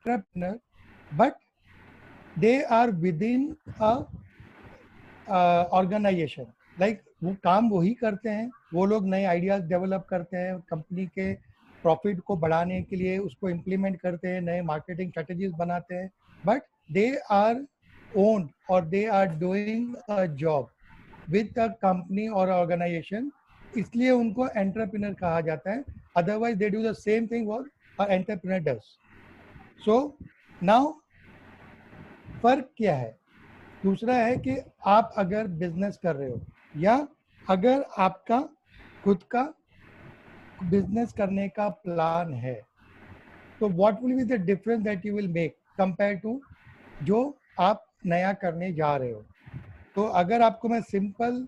entrepreneur, but they are within a organisation. Like वो काम वही करते हैं, वो लोग नए आइडियाज डेवलप करते हैं, कंपनी के प्रॉफिट को बढ़ाने के लिए उसको इम्प्लीमेंट करते हैं, नए मार्केटिंग स्ट्रेटजीज बनाते हैं, बट दे आर ओन्ड और they are doing a job with a company और ऑर्गेनाइजेशन, इसलिए उनको एंटरप्रेन्योर कहा जाता है. Otherwise they do the same thing what a entrepreneur does. So now फर्क क्या है? दूसरा है कि आप अगर बिजनेस कर रहे हो या अगर आपका खुद का बिजनेस करने का प्लान है, तो what will be the difference that you will make compare to जो आप नया करने जा रहे हो. तो अगर आपको मैं सिंपल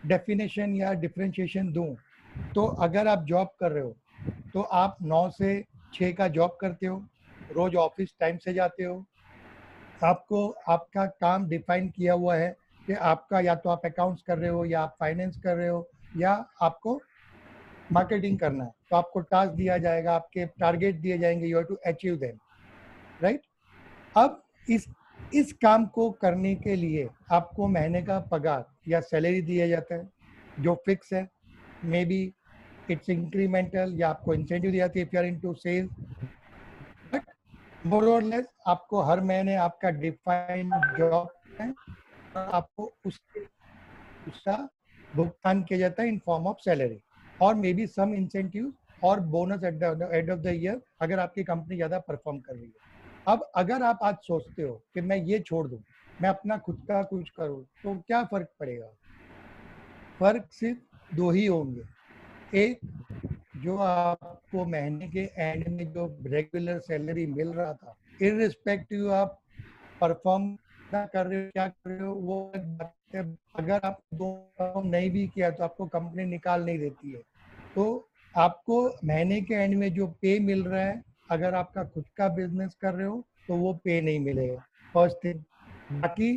डेफिनेशन या डिफरेंशिएशन दूं, तो अगर आप जॉब कर रहे हो तो आप 9 से 6 का जॉब करते हो, रोज ऑफिस टाइम से जाते हो, आपको आपका काम डिफाइन किया हुआ है कि आपका या तो आप अकाउंट्स कर रहे हो या आप फाइनेंस कर रहे हो या आपको मार्केटिंग करना है, तो आपको टास्क दिया जाएगा, आपके टारगेट दिए जाएंगे, you have to achieve them, right. अब इस काम को करने के लिए आपको महीने का पगार या सैलरी दिया जाता है जो फिक्स है. मे बी इट्स इंक्रीमेंटल या आपको इंसेंटिव दिया जाती है if you are into sales, but more और लेस आपको हर महीने आपका डिफाइंड जॉब है और आपको उसका भुगतान किया जाता है इन फॉर्म ऑफ सैलरी और मे बी सम इंसेंटिव और bonus at the end of the year अगर आपकी कंपनी ज़्यादा परफॉर्म कर रही है. अब अगर आप आज सोचते हो कि मैं ये छोड़ दूं, मैं अपना खुद का कुछ करूं, तो क्या फर्क पड़ेगा? फर्क सिर्फ दो ही होंगे. एक, जो आपको महीने के एंड में जो रेगुलर सैलरी मिल रहा था, इररिस्पेक्टिव आप परफॉर्म ना कर रहे हो क्या कर रहे हो वो बात है. अगर आप दो परफॉर्म नहीं भी किया तो आपको कंपनी निकाल नहीं देती है. तो आपको महीने के एंड में जो पे मिल रहा है, अगर आपका खुद का बिजनेस कर रहे हो तो वो पे नहीं मिलेगा, फर्स्ट थिंग. बाकी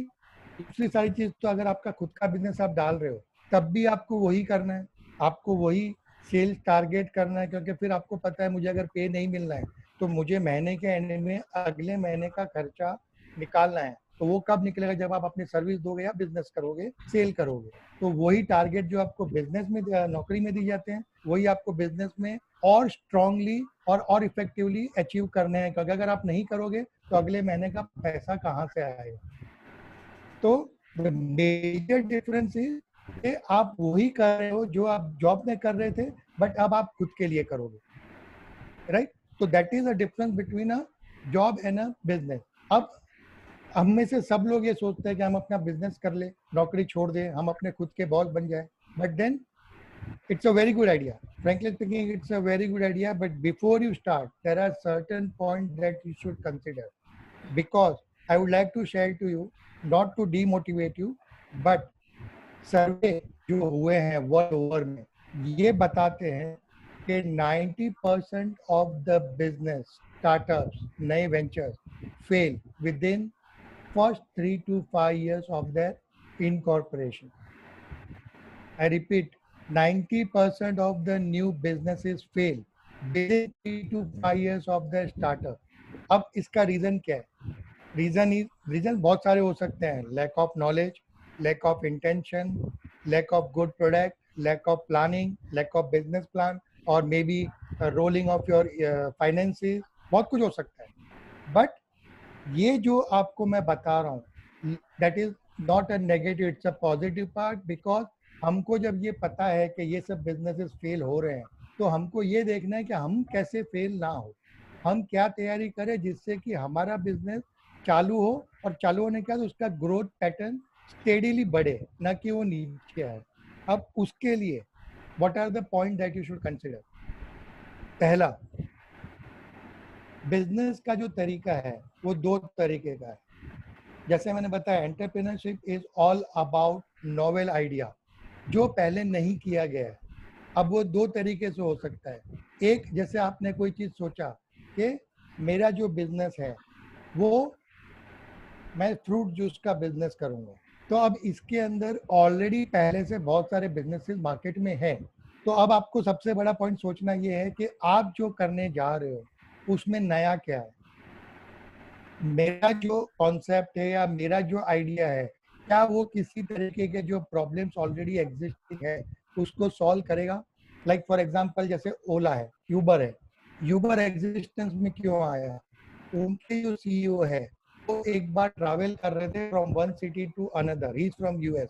दूसरी सारी चीज, तो अगर आपका खुद का बिजनेस आप डाल रहे हो तब भी आपको वही करना है, आपको वही सेल्स टारगेट करना है, क्योंकि फिर आपको पता है मुझे अगर पे नहीं मिलना है तो मुझे महीने के एंड में अगले महीने का खर्चा निकालना है. तो वो कब निकलेगा? जब आप अपनी सर्विस दोगे या बिजनेस करोगे, सेल करोगे. तो वही टारगेट जो आपको बिजनेस में नौकरी में दी जाते हैं, वही आपको बिजनेस में और स्ट्रांगली और इफेक्टिवली अचीव करने हैं, क्योंकि अगर आप नहीं करोगे तो अगले महीने का पैसा कहाँ से आएगा. तो द मेजर डिफरेंस इज कि आप वही कर रहे हो जो आप जॉब में कर रहे थे, बट अब आप खुद के लिए करोगे, राइट. तो that is a difference between a job and a business. अब हम में से सब लोग ये सोचते हैं कि हम अपना बिजनेस कर ले, नौकरी छोड़ दें, हम अपने खुद के बॉस बन जाए. But then it's a very good idea. Frankly speaking, it's a very good idea. But before you start, there are certain points that you should consider. Because I would like to share to you, not to demotivate you, but सर्वे जो हुए हैं world over में, ये बताते हैं कि 90% of the business startups, नए ventures fail with in first 3 to 5 years of their incorporation. I repeat, 90% of the new businesses fail within 3 to 5 years of their startup. अब इसका रीजन क्या है? रीजन बहुत सारे हो सकते हैं. Lack of knowledge, lack of intention, lack of good product, lack of planning, lack of business plan, और may be rolling off your finances, बहुत कुछ हो सकता है. बट ये जो आपको मैं बता रहा हूँ, that is not a negative, it's a positive part. Because हमको जब ये पता है कि ये सब बिजनेसेस फेल हो रहे हैं, तो हमको ये देखना है कि हम कैसे फेल ना हो, हम क्या तैयारी करें जिससे कि हमारा बिजनेस चालू हो, और चालू होने के बाद उसका ग्रोथ पैटर्न स्टेडीली बढ़े, ना कि वो नीचे आए. अब उसके लिए what are the point that you should consider? पहला, बिजनेस का जो तरीका है वो दो तरीके का है. जैसे मैंने बताया, entrepreneurship is all about novel idea जो पहले नहीं किया गया है. अब वो दो तरीके से हो सकता है. एक, जैसे आपने कोई चीज़ सोचा कि मेरा जो बिजनेस है वो मैं फ्रूट जूस का बिजनेस करूंगा, तो अब इसके अंदर ऑलरेडी पहले से बहुत सारे बिजनेसेस मार्केट में हैं. तो अब आपको सबसे बड़ा पॉइंट सोचना ये है कि आप जो करने जा रहे हो उसमें नया क्या है. मेरा जो कॉन्सेप्ट है या मेरा जो आइडिया है, क्या वो किसी तरीके के जो प्रॉब्लम्स ऑलरेडी एग्जिस्टिंग है उसको सॉल्व करेगा? लाइक फॉर एग्जांपल जैसे ओला है, यूबर है, यूबर एग्जिस्टेंस में क्यों आया? उनके जो सीईओ है वो एक बार ट्रैवल कर रहे थे from one city to another, he is from US.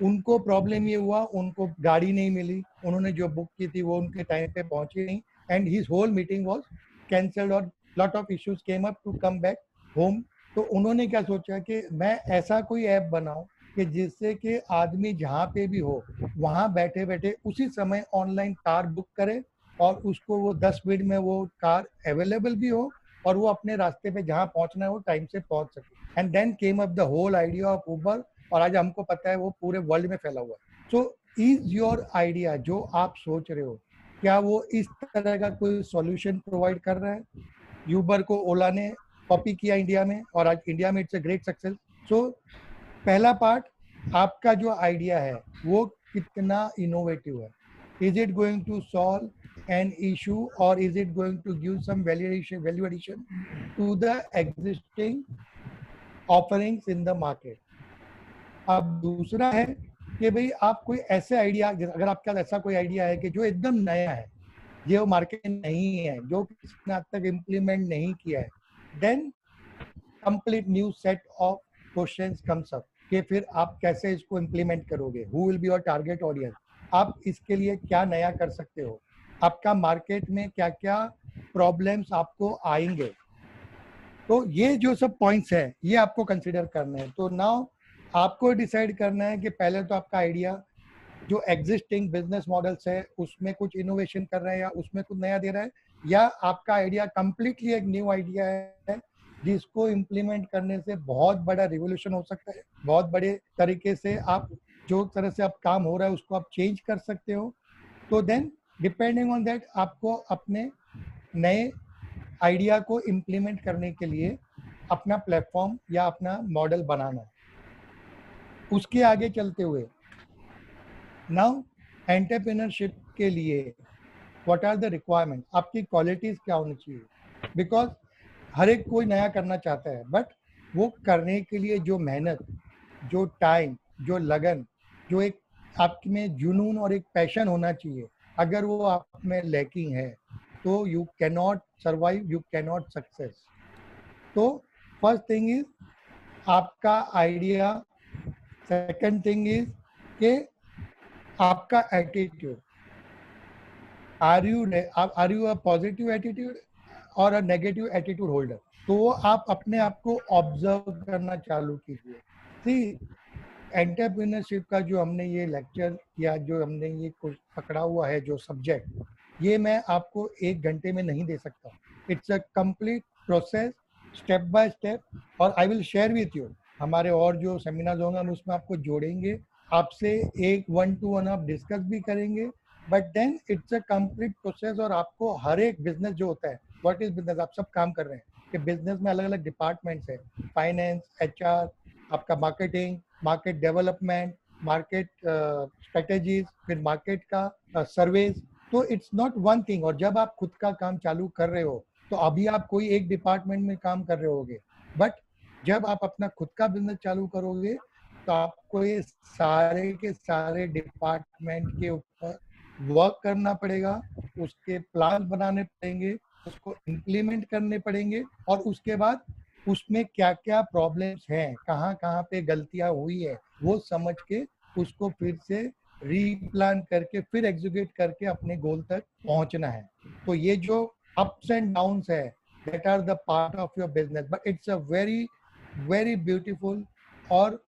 उनको प्रॉब्लम ये हुआ, उनको गाड़ी नहीं मिली, उन्होंने जो बुक की थी वो उनके टाइम पे पहुंची नहीं, and his whole meeting was cancelled और lot of issues came up to come back home. तो उन्होंने क्या सोचा कि मैं ऐसा कोई ऐप बनाऊं कि जिससे कि आदमी जहाँ पे भी हो वहाँ बैठे बैठे उसी समय ऑनलाइन कार बुक करे और उसको वो 10 मिनट में वो कार अवेलेबल भी हो और वो अपने रास्ते पे जहाँ पहुँचना है वो टाइम से पहुँच सके। And then came up the whole idea of Uber, और आज हमको पता है वो पूरे वर्ल्ड में फैला हुआ है। सो इज योर आइडिया जो आप सोच रहे हो, क्या वो इस तरह का कोई सॉल्यूशन प्रोवाइड कर रहा है? यूबर को ओला ने कॉपी किया इंडिया में और आज इंडिया में इट्स अ ग्रेट सक्सेस। सो पहला पार्ट, आपका जो आइडिया है वो कितना इनोवेटिव है? Is it going to solve an issue और is it going to give some value addition to the existing offerings in the market? अब दूसरा है कि भाई आप कोई ऐसे आइडिया, अगर आपके पास ऐसा कोई आइडिया है कि जो एकदम नया है, ये वो मार्केट में नहीं है, जो किसी ने आज तक इम्प्लीमेंट नहीं किया है, then complete new set of questions comes up कि फिर आप कैसे इसको इम्प्लीमेंट करोगे, who will be your target audience, आप इसके लिए क्या नया कर सकते हो, आपका मार्केट में क्या क्या प्रॉब्लम्स आपको आएंगे। तो ये जो सब पॉइंट्स हैं ये आपको कंसिडर करना है। तो नाउ आपको डिसाइड करना है कि पहले तो आपका आइडिया जो एग्जिस्टिंग बिजनेस मॉडल्स है उसमें कुछ इनोवेशन कर रहा है या उसमें कुछ नया दे रहा है, या आपका आइडिया कंप्लीटली एक न्यू आइडिया है जिसको इम्प्लीमेंट करने से बहुत बड़ा रिवोल्यूशन हो सकता है, बहुत बड़े तरीके से आप जो तरह से आप काम हो रहा है उसको आप चेंज कर सकते हो। तो देन डिपेंडिंग ऑन दैट आपको अपने नए आइडिया को इम्प्लीमेंट करने के लिए अपना प्लेटफॉर्म या अपना मॉडल बनाना है। उसके आगे चलते हुए नाउ एंटरप्रेन्योरशिप के लिए व्हाट आर द रिक्वायरमेंट, आपकी क्वालिटीज क्या होनी चाहिए? बिकॉज हर एक कोई नया करना चाहता है, बट वो करने के लिए जो मेहनत, जो टाइम, जो लगन, जो एक आप में जुनून और एक पैशन होना चाहिए, अगर वो आप में लैकिंग है तो you can not survive, you can not success. तो फर्स्ट थिंग इज आपका आइडिया, सेकंड थिंग इज कि आपका attitude, are you a positive attitude और अ नेगेटिव एटीट्यूड होल्डर? तो वो आप अपने आप को ऑब्जर्व करना चालू कीजिए। सी, एंटरप्रेन्योरशिप का जो हमने ये लेक्चर या जो हमने ये कुछ पकड़ा हुआ है जो सब्जेक्ट, ये मैं आपको 1 घंटे में नहीं दे सकता। It's a complete process, step by step, और I will share with you हमारे और जो सेमिनार्स होंगे हम उसमें आपको जोड़ेंगे, आपसे एक 1-to-1 आप डिस्कस भी करेंगे। But then it's a complete process, और आपको हर एक बिजनेस जो होता है, व्हाट इज बिजनेस, आप सब काम कर रहे हैं कि बिजनेस में अलग अलग डिपार्टमेंट्स है, फाइनेंस, एचआर, आपका marketing, market development, market strategies, फिर मार्केट का सर्वेज। तो इट्स नॉट वन थिंग, और जब आप खुद का काम चालू कर रहे हो तो अभी आप कोई एक डिपार्टमेंट में काम कर रहे होगे, बट जब आप अपना खुद का बिजनेस चालू करोगे तो आपको ये सारे के सारे डिपार्टमेंट के ऊपर वर्क करना पड़ेगा, उसके प्लान बनाने पड़ेंगे, उसको इम्प्लीमेंट करने पड़ेंगे, और उसके बाद उसमें क्या क्या प्रॉब्लम्स हैं, कहाँ कहाँ पे गलतियां हुई है, वो समझ के उसको फिर से रीप्लान करके फिर एग्जीक्यूट करके अपने गोल तक पहुंचना है। तो ये जो अप्स एंड डाउन्स है, that are the part of your business, but it's a very very beautiful, और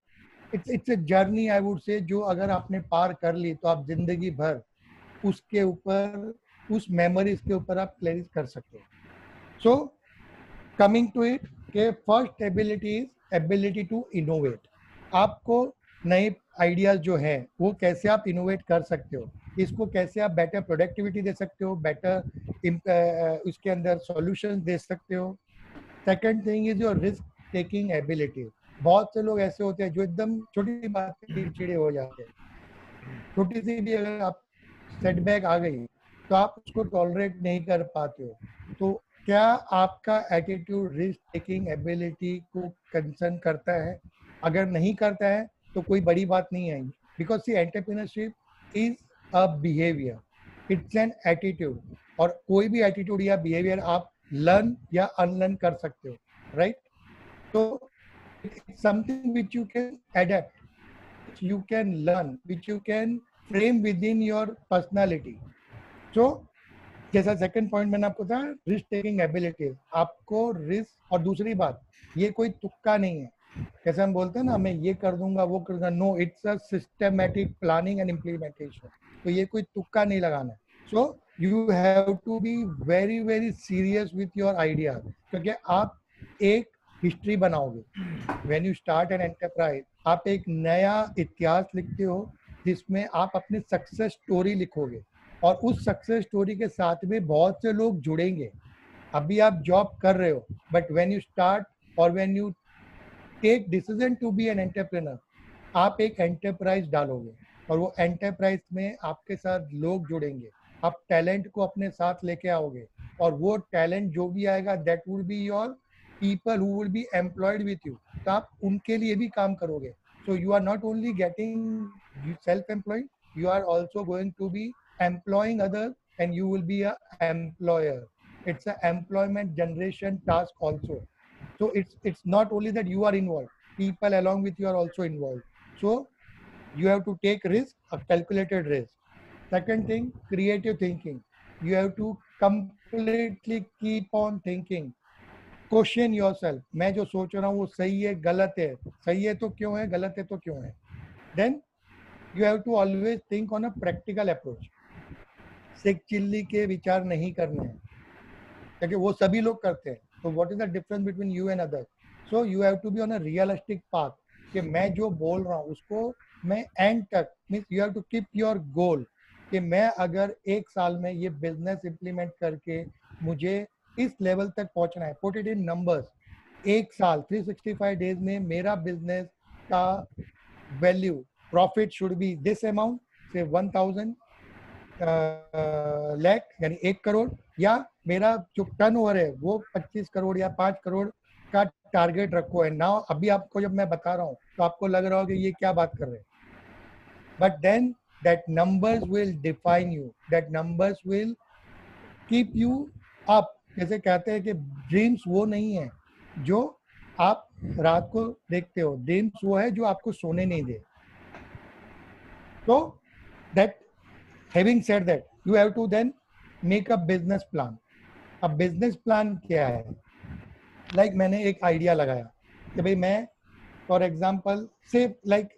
it's a journey I would say, जो अगर आपने पार कर ली तो आप जिंदगी भर उसके ऊपर, उस मेमोरीज के ऊपर आप क्लेरिज कर सकते हो। सो कमिंग टू इट, के first ability is ability to innovate. आपको नए आइडियाज जो है वो कैसे आप इनोवेट कर सकते हो, इसको कैसे आप बेटर प्रोडक्टिविटी दे सकते हो, बेटर उसके अंदर सॉल्यूशंस दे सकते हो। Second thing is your risk taking ability. बहुत से लोग ऐसे होते हैं जो एकदम छोटी सी बात पे चिड़चिड़े हो जाते हैं, छोटी सी भी अगर आप सेटबैक आ गई तो आप उसको टॉलरेट नहीं कर पाते हो। तो क्या आपका एटीट्यूड रिस्क टेकिंग एबिलिटी को कंसर्न करता है? अगर नहीं करता है तो कोई बड़ी बात नहीं है, because see entrepreneurship is a behaviour, it's an attitude, और कोई भी एटीट्यूड या बिहेवियर आप लर्न या अनलर्न कर सकते हो, राइट? तो it's something which you can adapt, which you can learn, which you can frame within your personality. So जैसा सेकंड पॉइंट मैंने आपको कहा, रिस्क टेकिंग एबिलिटीज, आपको रिस्क, और दूसरी बात, ये कोई तुक्का नहीं है, जैसे हम बोलते हैं ना मैं ये कर दूंगा वो कर दूंगा, no, it's a systematic planning and implementation. तो ये कोई तुक्का नहीं लगाना है। So you have to be very very serious with your idea, क्योंकि आप एक हिस्ट्री बनाओगे when you start an enterprise. आप एक नया इतिहास लिखते हो जिसमें आप अपनी सक्सेस स्टोरी लिखोगे, और उस सक्सेस स्टोरी के साथ में बहुत से लोग जुड़ेंगे। अभी आप जॉब कर रहे हो, बट व्हेन यू स्टार्ट और when you take decision to be an entrepreneur, आप एक एंटरप्राइज डालोगे, और वो एंटरप्राइज में आपके साथ लोग जुड़ेंगे, आप टैलेंट को अपने साथ लेके आओगे, और वो टैलेंट जो भी आएगा that would be your people who will be employed with you, तो आप उनके लिए भी काम करोगे। So you are not only getting self employed, you are also going to be employing others, and you will be a employer. It's a employment generation task also. So it's not only that you are involved, people along with you are also involved. So you have to take risk, a calculated risk. Second thing, creative thinking. You have to completely keep on thinking. Question yourself, मैं जो सोच रहा हूँ वो सही है गलत है, सही है तो क्यों है, गलत है तो क्यों है। Then you have to always think on a practical approach. सिक चिल्ली के विचार नहीं करने हैं, क्योंकि वो सभी लोग करते हैं। तो what is the difference between you and others? So you have to be on a realistic path, कि मैं जो बोल रहा हूँ उसको मैं एंड तक, means you have to keep your goal, कि मैं अगर एक साल में ये बिजनेस इंप्लीमेंट करके मुझे इस लेवल तक पहुंचना है, पुट इट इन नंबर्स। एक साल 365 डेज में मेरा बिजनेस का value, profit should be this amount, से 1000 लाख यानी 1 करोड़, या मेरा जो टर्न ओवर है वो 25 करोड़ या 5 करोड़ का टारगेट रखो है। नाउ अभी आपको जब मैं बता रहा हूँ तो आपको लग रहा हो कि ये क्या बात कर रहे हैं, but then that numbers will define you, that numbers will keep you up. जैसे कहते हैं कि ड्रीम्स वो नहीं है जो आप रात को देखते हो, ड्रीम्स वो है जो आपको सोने नहीं दे। तो that having said that, you have to then make a business plan. अब बिजनेस प्लान क्या है? लाइक मैंने एक आइडिया लगाया कि भाई मैं, फॉर एग्जांपल से, like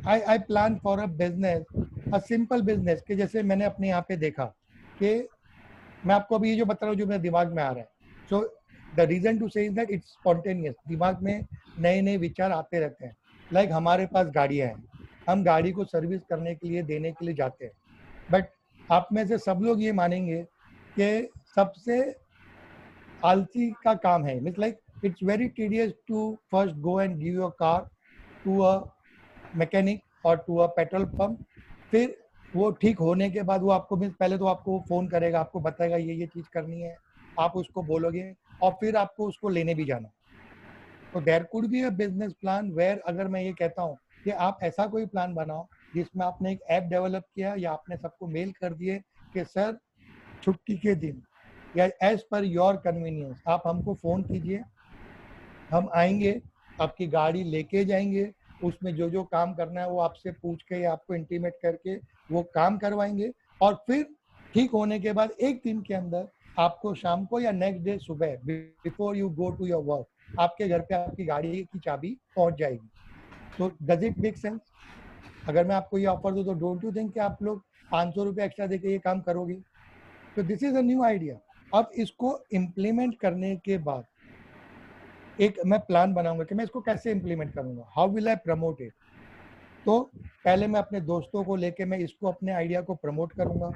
I plan for a business, a simple business, कि जैसे मैंने अपने यहाँ पे देखा कि मैं आपको अभी ये जो बता रहा हूँ जो मेरे दिमाग में आ रहा है। सो द रीजन टू से इज दैट इट्स स्पॉन्टेनियस, दिमाग में नए नए विचार आते रहते हैं। लाइक हमारे पास गाड़ियाँ हैं, हम गाड़ी को सर्विस करने के लिए, देने के लिए जाते हैं, बट आप में से सब लोग ये मानेंगे कि सबसे आलसी का काम है, means like it's very tedious to first go and give your car to a mechanic और टू अ पेट्रोल पंप। फिर वो ठीक होने के बाद वो आपको, मीन्स पहले तो आपको फ़ोन करेगा, आपको बताएगा ये चीज़ करनी है, आप उसको बोलोगे और फिर आपको उसको लेने भी जाना। तो there could be a business plan where, अगर मैं ये कहता हूँ कि आप ऐसा कोई प्लान बनाओ जिसमें आपने एक ऐप डेवलप किया, या आपने सबको मेल कर दिए कि सर छुट्टी के दिन या एज पर योर कन्वीनियंस आप हमको फ़ोन कीजिए, हम आएंगे, आपकी गाड़ी लेके जाएंगे, उसमें जो जो काम करना है वो आपसे पूछ के या आपको इंटीमेट करके वो काम करवाएंगे, और फिर ठीक होने के बाद एक दिन के अंदर आपको शाम को या नेक्स्ट डे सुबह before you go to your work आपके घर पे आपकी गाड़ी की चाबी पहुंच जाएगी। तो डज इट मेक सेंस? अगर मैं आपको ये ऑफर दूं तो डोंट यू थिंक कि आप लोग 500 रुपये एक्स्ट्रा देके ये काम करोगे? तो this is a new idea. अब इसको इम्प्लीमेंट करने के बाद एक मैं प्लान बनाऊंगा कि मैं इसको कैसे इम्प्लीमेंट करूंगा, how will I promote it. तो पहले मैं अपने दोस्तों को लेके मैं इसको, अपने आइडिया को प्रमोट करूंगा।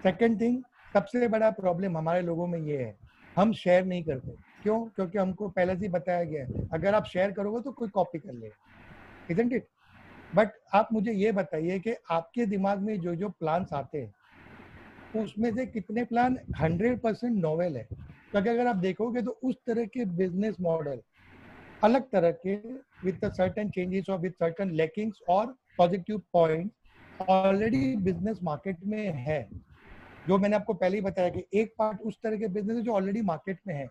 सेकेंड थिंग, सबसे बड़ा प्रॉब्लम हमारे लोगों में ये है, हम शेयर नहीं करते। क्यों? क्योंकि हमको पहले से ही बताया गया है अगर आप शेयर करोगे तो कोई कॉपी कर लेगा, इजंट इट? बट आप मुझे ये बताइए कि आपके दिमाग में जो प्लान्स आते हैं उसमें से कितने प्लान 100% नॉवेल है? क्योंकि अगर आप देखोगे तो उस तरह के बिजनेस मॉडल अलग तरह के विद सर्टेन चेंजेस और विद सर्टेन लैकिंग्स और positive point already business market में है। जो मैंने आपको पहले ही बताया कि एक पार्ट उस तरह के बिजनेस है जो ऑलरेडी मार्केट में है।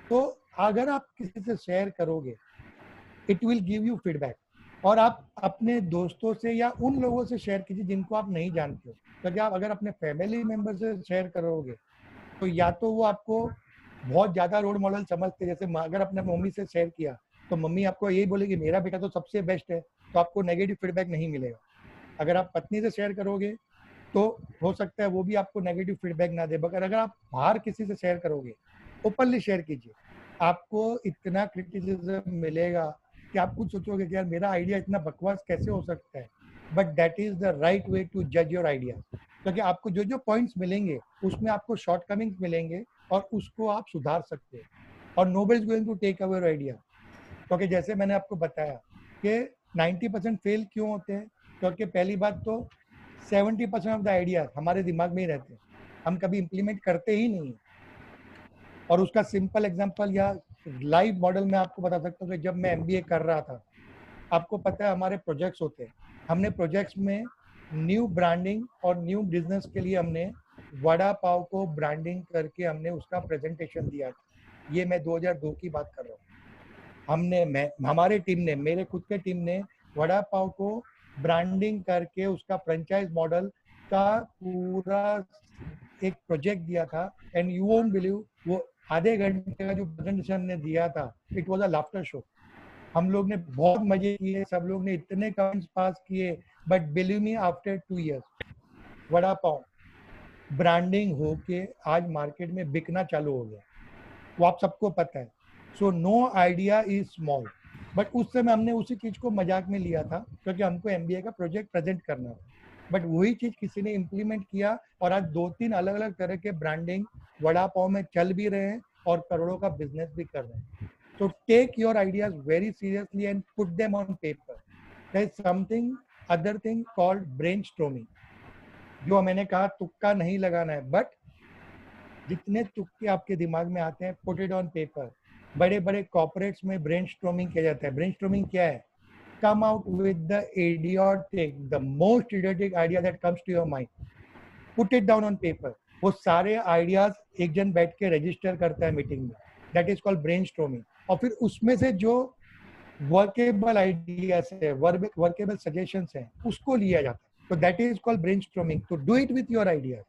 तो अगर आप किसी से शेयर करोगे, it will give you feedback, और आप अपने दोस्तों से या उन लोगों से शेयर कीजिए जिनको आप नहीं जानते हो। क्योंकि आप अगर अपने फैमिली मेंबर से शेयर करोगे तो या तो वो आपको बहुत ज़्यादा रोल मॉडल समझते, जैसे अगर अपने मम्मी से शेयर किया तो मम्मी आपको यही बोलेगी मेरा बेटा तो सबसे बेस्ट है, तो आपको नेगेटिव फीडबैक नहीं मिलेगा। अगर आप पत्नी से शेयर करोगे तो हो सकता है वो भी आपको नेगेटिव फीडबैक ना दे, मगर अगर आप बाहर किसी से शेयर करोगे, ओपनली शेयर कीजिए, आपको इतना क्रिटिसिज्म मिलेगा कि आप खुद सोचोगे कि यार मेरा आइडिया इतना बकवास कैसे हो सकता है। But that is the right way to जज योर आइडिया, क्योंकि आपको जो जो पॉइंट्स मिलेंगे उसमें आपको शॉर्ट कमिंग्स मिलेंगे और उसको आप सुधार सकते हो। और nobody is going to take away your idea, क्योंकि जैसे मैंने आपको बताया कि 90% फेल क्यों होते हैं, क्योंकि पहली बात तो 70% ऑफ द आइडिया हमारे दिमाग में ही रहते हैं, हम कभी इम्प्लीमेंट करते ही नहीं। और उसका सिंपल एग्जांपल या लाइव मॉडल मैं आपको बता सकता हूँ कि जब मैं MBA कर रहा था, आपको पता है हमारे प्रोजेक्ट्स होते हैं, हमने प्रोजेक्ट्स में न्यू ब्रांडिंग और न्यू बिजनेस के लिए हमने वड़ा पाव को ब्रांडिंग करके हमने उसका प्रेजेंटेशन दिया था। ये मैं 2002 की बात कर रहा हूँ। हमारे टीम ने, मेरे खुद के टीम ने वड़ा पाव को ब्रांडिंग करके उसका फ्रेंचाइज मॉडल का पूरा एक प्रोजेक्ट दिया था। एंड यू वोंट बिलीव, वो आधे घंटे का जो प्रेजेंटेशन ने दिया था, it was a laughter show. हम लोग ने बहुत मजे किए, सब लोग ने इतने कमेंट्स पास किए। But believe me, after 2 years vada pav branding होके आज मार्केट में बिकना चालू हो गया, वो आप सबको पता है। So no idea is small, but उस समय हमने उसी चीज को मजाक में लिया था क्योंकि हमको MBA का प्रोजेक्ट प्रेजेंट करना था। बट वही चीज किसी ने इम्प्लीमेंट किया और आज 2-3 अलग अलग तरह के ब्रांडिंग वड़ा पाव में चल भी रहे हैं और करोड़ों का बिजनेस भी कर रहे हैं। So take your ideas very seriously and put them on paper. There is something other thing called brainstorming. जो मैंने कहा तुक्का नहीं लगाना है, बट जितने तुक्के आपके दिमाग में आते हैं पुट इट ऑन पेपर। बड़े बड़े कॉर्पोरेट्स में ब्रेनस्टॉर्मिंग किया जाता है। ब्रेनस्टॉर्मिंग क्या है? Come out with the idiotic, the most idiotic idea that comes to your mind, put it down on paper. वो सारे आइडियाज एक जन बैठ के रजिस्टर करता है मीटिंग में, दैट इज कॉल्ड ब्रेनस्टॉर्मिंग। और फिर उसमें से जो वर्केबल आइडियाज है, वर्केबल सजेशंस हैं, उसको लिया जाता है। तो दैट इज कॉल्ड ब्रेनस्टॉर्मिंग। तो do it with your ideas,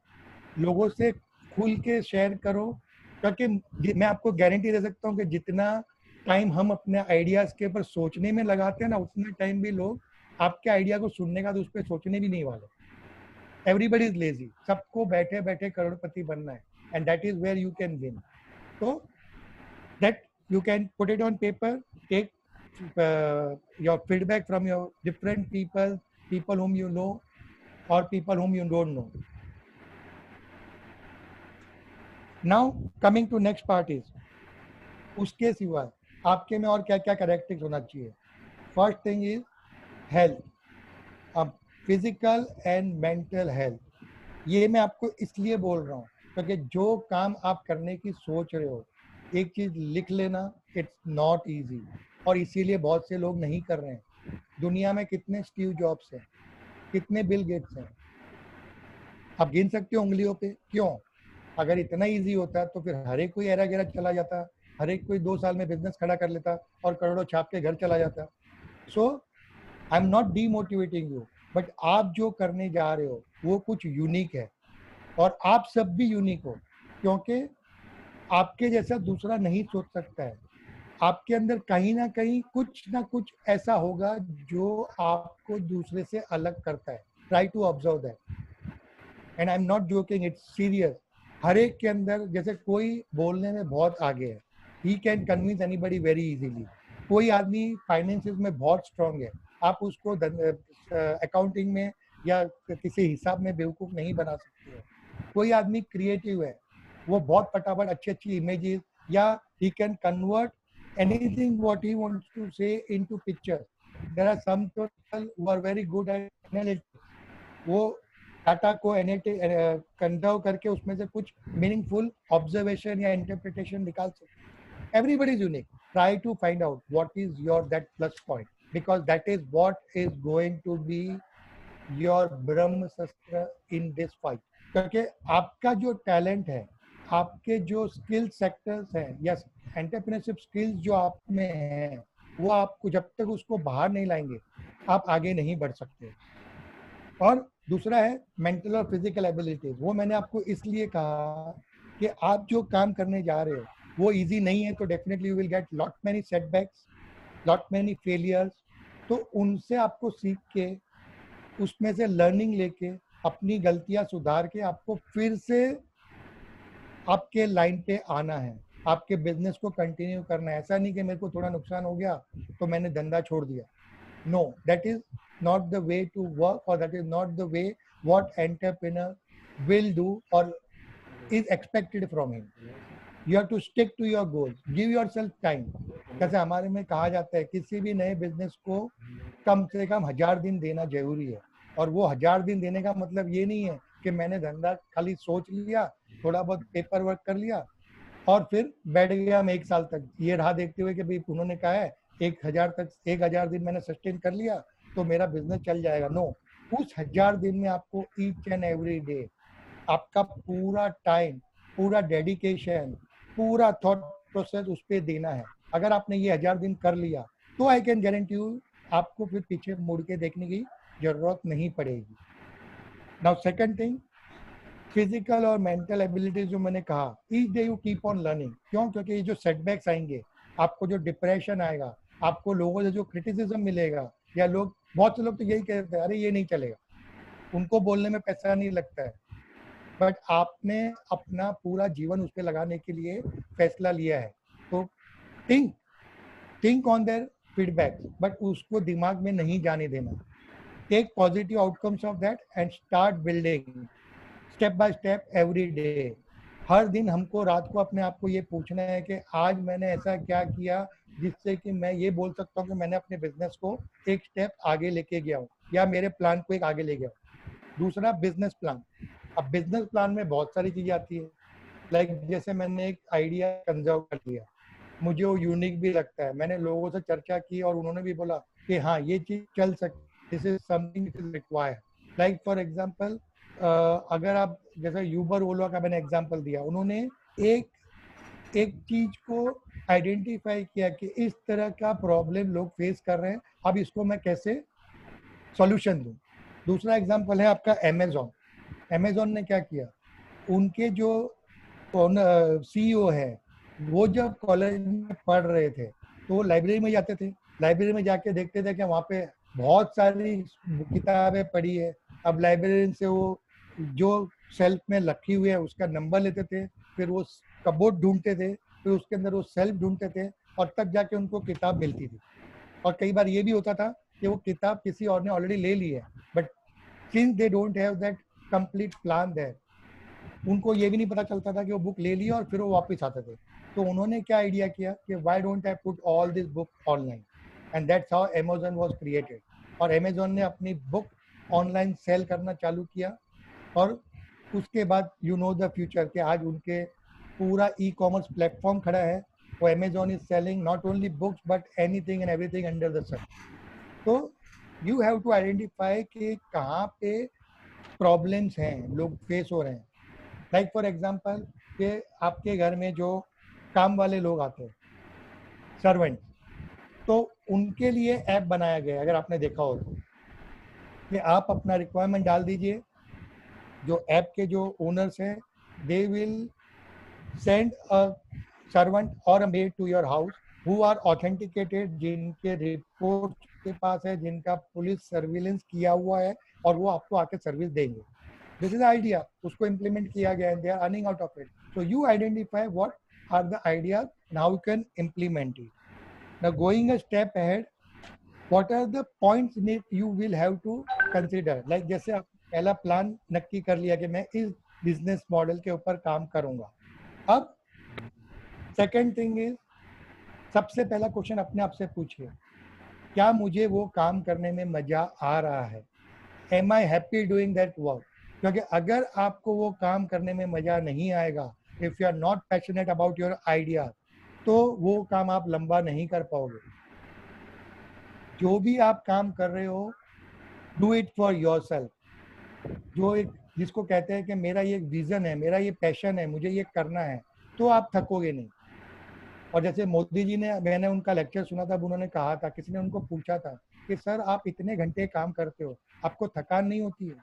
लोगों से खुल के शेयर करो, क्योंकि मैं आपको गारंटी दे सकता हूँ कि जितना टाइम हम अपने आइडियाज के ऊपर सोचने में लगाते हैं ना, उतना टाइम भी लोग आपके आइडिया को सुनने का तो उस पर सोचने भी नहीं वाले। एवरीबडी इज लेजी, सबको बैठे बैठे करोड़पति बनना है, and that is where you can win. तो that you can put it on paper, take your feedback from your different people whom you know or people whom you don't know. Now coming to next part is, उसके सिवा आपके में और क्या क्या characteristics होना चाहिए। फर्स्ट थिंग इज हेल्थ, अब फिजिकल एंड मेंटल हेल्थ। ये मैं आपको इसलिए बोल रहा हूँ क्योंकि जो काम आप करने की सोच रहे हो, एक चीज लिख लेना, इट्स नॉट इजी, और इसीलिए बहुत से लोग नहीं कर रहे हैं। दुनिया में कितने स्टीव जॉब्स हैं, कितने बिल गेट्स हैं, आप गिन सकते हो उंगलियों पे। क्यों? अगर इतना इजी होता तो फिर हर एक कोई एरा गैरा चला जाता, हर एक कोई 2 साल में बिजनेस खड़ा कर लेता और करोड़ों छाप के घर चला जाता। So I am not demotivating you, but आप जो करने जा रहे हो वो कुछ यूनिक है, और आप सब भी यूनिक हो, क्योंकि आपके जैसा दूसरा नहीं सोच सकता है। आपके अंदर कहीं ना कुछ ऐसा होगा जो आपको दूसरे से अलग करता है। Try to observe that, and I am not joking, it's serious. हर एक के अंदर, जैसे कोई बोलने में बहुत आगे है, he can convince anybody very easily. कोई आदमी फाइनेंसिस में बहुत स्ट्रांग है, आप उसको अकाउंटिंग में या किसी हिसाब में बेवकूफ़ नहीं बना सकते हो। कोई आदमी क्रिएटिव है, वो बहुत फटाफट अच्छी अच्छी इमेजेस, या he can convert anything what he wants to say into picture. There are some people who are very good at analytics, वो डाटा को कंजर्व करके उसमें से कुछ मीनिंगफुल ऑब्जर्वेशन या इंटरप्रिटेशन निकाल सकते। Everybody is unique, try to find out what is your that plus point, because that is what is going to be your ब्रह्मशस्त्र इन दिस फाइट। क्योंकि आपका जो टैलेंट है, आपके जो स्किल सेक्टर्स हैं या एंटरप्रेन्योरशिप स्किल्स जो आप में हैं, वो आपको जब तक उसको बाहर नहीं लाएंगे आप आगे नहीं बढ़ सकते। और दूसरा है मेंटल और फिजिकल एबिलिटीज। वो मैंने आपको इसलिए कहा कि आप जो काम करने जा रहे हो वो इजी नहीं है, तो definitely you will get lot many setbacks, lot many failures. तो उनसे आपको सीख के, उसमें से लर्निंग लेके, अपनी गलतियां सुधार के आपको फिर से आपके लाइन पे आना है, आपके बिजनेस को कंटिन्यू करना है। ऐसा नहीं कि मेरे को थोड़ा नुकसान हो गया तो मैंने धंधा छोड़ दिया। No, that is not the way to work, or that is not the way what entrepreneur will do or is expected from him. You have to stick to your goals, give yourself time. जैसे हमारे में कहा जाता है किसी भी नए business को कम से कम 1000 दिन देना जरूरी है। और वो 1000 दिन देने का मतलब ये नहीं है कि मैंने धंधा खाली सोच लिया, थोड़ा बहुत पेपर वर्क कर लिया और फिर बैठ गया मैं 1 साल तक ये राह देखते हुए कि भाई उन्होंने कहा है 1000 दिन मैंने सस्टेन कर लिया तो मेरा बिजनेस चल जाएगा। नो, उस 1000 दिन में आपको ईच एंड एवरी डे आपका पूरा टाइम, पूरा डेडिकेशन, पूरा थॉट प्रोसेस उस पर देना है। अगर आपने ये 1000 दिन कर लिया तो आई कैन गारंटी यू आपको फिर पीछे मुड़ के देखने की जरूरत नहीं पड़ेगी। नाउ सेकंड थिंग, फिजिकल और मेंटल एबिलिटीज जो मैंने कहा, each day you keep on learning. क्यों? क्योंकि ये जो सेटबैक्स आएंगे, आपको जो डिप्रेशन आएगा, आपको लोगों से जो क्रिटिसिज्म मिलेगा, या लोग, बहुत से लोग तो यही कहते हैं अरे ये नहीं चलेगा, उनको बोलने में पैसा नहीं लगता है। बट आपने अपना पूरा जीवन उस पर लगाने के लिए फैसला लिया है, तो think on their feedback, but उसको दिमाग में नहीं जाने देना। Take positive outcomes of that and start building step by step every day. हर दिन हमको रात को अपने आप को ये पूछना है कि आज मैंने ऐसा क्या किया जिससे कि मैं ये बोल सकता हूँ कि मैंने अपने बिजनेस को एक स्टेप आगे लेके गया हूँ, या मेरे प्लान को एक आगे ले गया हूँ। दूसरा, बिजनेस प्लान। अब बिजनेस प्लान में बहुत सारी चीजें आती है, लाइक जैसे मैंने एक आइडिया कंजर्व कर लिया, मुझे वो यूनिक भी लगता है, मैंने लोगों से चर्चा की और उन्होंने भी बोला कि हाँ ये चीज चल सकती, this is something it is required. Like for example, अगर आप जैसे यूबर ओला का मैंने एग्जांपल दिया, उन्होंने एक एक चीज को आइडेंटिफाई किया कि इस तरह का प्रॉब्लम लोग फेस कर रहे हैं, अब इसको मैं कैसे सॉल्यूशन दूं। दूसरा एग्जांपल है आपका अमेजोन। अमेजोन ने क्या किया, उनके जो सीईओ है, वो जब कॉलेज में पढ़ रहे थे तो वो लाइब्रेरी में जाते थे, लाइब्रेरी में जाके देखते थे कि वहाँ पे बहुत सारी किताबें पड़ी है। अब लाइब्रेरियन से वो जो शेल्फ में रखी हुई है उसका नंबर लेते थे, फिर वो कबोर्ड ढूंढते थे, फिर उसके अंदर वो शेल्फ ढूंढते थे, और तब जाके उनको किताब मिलती थी। और कई बार ये भी होता था कि वो किताब किसी और ने ऑलरेडी ले ली है, but since they don't have that complete plan there, उनको ये भी नहीं पता चलता था कि वो बुक ले लिया और फिर वो वापस आते थे। तो उन्होंने क्या आइडिया किया कि why don't I put all this book online, and that's how Amazon was created. और अमेजोन ने अपनी बुक ऑनलाइन सेल करना चालू किया, और उसके बाद यू नो द फ्यूचर के आज उनके पूरा ई कॉमर्स प्लेटफॉर्म खड़ा है। वो Amazon is selling not only books but anything and everything under the sun. तो यू हैव टू आइडेंटिफाई कि कहाँ पे प्रॉब्लम्स हैं, लोग फेस हो रहे हैं। लाइक फॉर एग्जाम्पल कि आपके घर में जो काम वाले लोग आते हैं, सर्वेंट, तो उनके लिए ऐप बनाया गया है, अगर आपने देखा हो तो, कि आप अपना रिक्वायरमेंट डाल दीजिए, जो ऐप के जो ओनर्स हैं they will send a servant और a maid to your house who are authenticated, जिनके रिपोर्ट के पास है, जिनका पुलिस सर्विलेंस किया हुआ है, और वो आपको आके सर्विस देंगे। This is the idea, उसको implement किया गया and they are earning out of it. So you identify what are the ideas and how you can implement it. Now going a step ahead, what are the points that you will have to consider? Like जैसे आप पहला plan नक्की कर लिया कि मैं इस business model के ऊपर काम करूंगा। अब सेकंड थिंग इज, सबसे पहला क्वेश्चन अपने आप से पूछिए, क्या मुझे वो काम करने में मजा आ रहा है? Am I happy doing that work? क्योंकि अगर आपको वो काम करने में मजा नहीं आएगा, if you are not passionate about your idea, तो वो काम आप लंबा नहीं कर पाओगे। जो भी आप काम कर रहे हो, do it for your self. जो एक जिसको कहते हैं कि मेरा ये विजन है, मेरा ये पैशन है, मुझे ये करना है, तो आप थकोगे नहीं। और जैसे मोदी जी ने, मैंने उनका लेक्चर सुना था, उन्होंने कहा था, किसी ने उनको पूछा था कि सर आप इतने घंटे काम करते हो, आपको थकान नहीं होती है?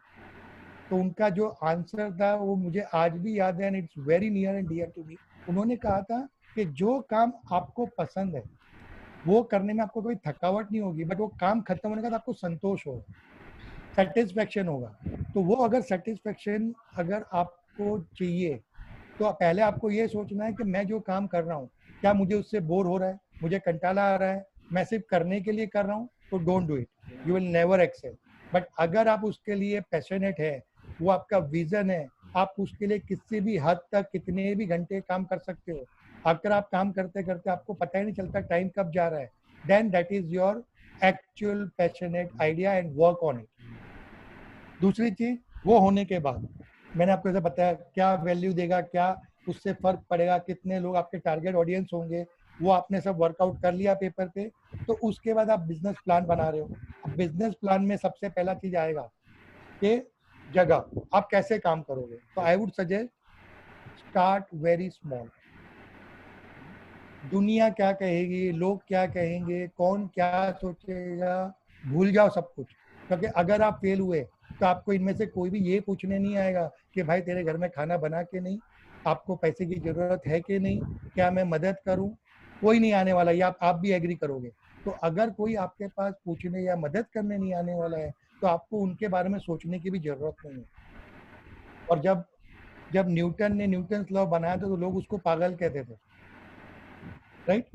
तो उनका जो आंसर था वो मुझे आज भी याद है, and it's very near and dear to me. उन्होंने कहा था कि जो काम आपको पसंद है वो करने में आपको कोई थकावट नहीं होगी, बट वो काम खत्म होने के बाद आपको संतोष होगा, सेटिस्फेक्शन होगा। तो वो अगर सेटिस्फेक्शन अगर आपको चाहिए, तो पहले आपको ये सोचना है कि मैं जो काम कर रहा हूँ, क्या मुझे उससे बोर हो रहा है, मुझे कंटाला आ रहा है, मैं सिर्फ करने के लिए कर रहा हूँ, तो don't do it, you will never excel. बट अगर आप उसके लिए पैशनेट है, वो आपका विजन है, आप उसके लिए किसी भी हद तक कितने भी घंटे काम कर सकते हो, अगर आप काम करते करते आपको पता ही नहीं चलता टाइम कब जा रहा है, then that is your actual passionate idea and work on it. दूसरी चीज, वो होने के बाद मैंने आपको जैसे बताया क्या वैल्यू देगा, क्या उससे फर्क पड़ेगा, कितने लोग आपके टारगेट ऑडियंस होंगे, वो आपने सब वर्कआउट कर लिया पेपर पे, तो उसके बाद आप बिजनेस प्लान बना रहे हो। अब बिजनेस प्लान में सबसे पहला चीज आएगा कि जगह, आप कैसे काम करोगे। तो I would suggest start very small. दुनिया क्या कहेगी, लोग क्या कहेंगे, कौन क्या सोचेगा, भूल जाओ सब कुछ। क्योंकि अगर आप फेल हुए तो आपको इनमें से कोई भी ये पूछने नहीं आएगा कि भाई तेरे घर में खाना बना के नहीं, आपको पैसे की जरूरत है कि नहीं, क्या मैं मदद करूं। कोई नहीं आने वाला, ये आप भी एग्री करोगे। तो अगर कोई आपके पास पूछने या मदद करने नहीं आने वाला है, तो आपको उनके बारे में सोचने की भी जरूरत नहीं है। और जब जब न्यूटन ने न्यूटन्स लॉ बनाया था, तो लोग उसको पागल कहते थे, राइट।